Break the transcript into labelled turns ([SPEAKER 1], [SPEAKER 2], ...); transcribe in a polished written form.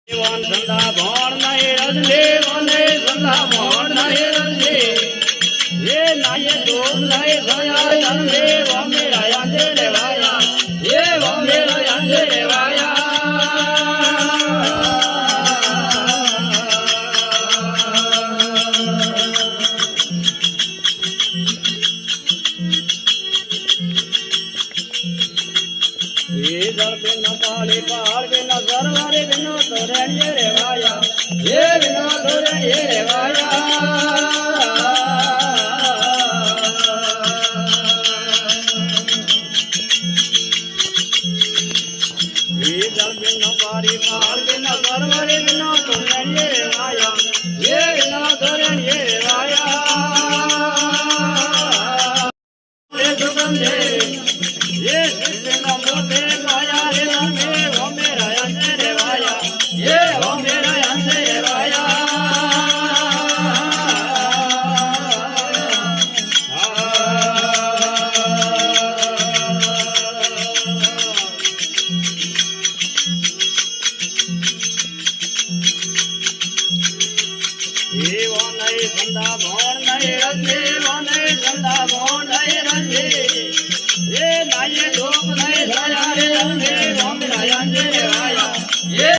[SPEAKER 1] one संधा भण नहीं रजले वने संधा भण नहीं रजले ये नाये दोम नहीं सया जन्मे वो मेरा यांदे रेवाया ये वो मेरा यांदे रेवाया ये दर बिन पाले पार बिन सरवारे बिन तोरण्य रेवाया ये बिन तोरण्य रेवाया ये दर बिन पारे पार बिन सरवारे बिन तोरण्य रेवाया ये बिन तोरण्य रेवाया ये सुगंधे ये बिन मोते माया रे लंबे वो मेरा अंदर रेवाया ये वो मेरा अंदर रेवाया ये वो नहीं संधा भण नहीं रजले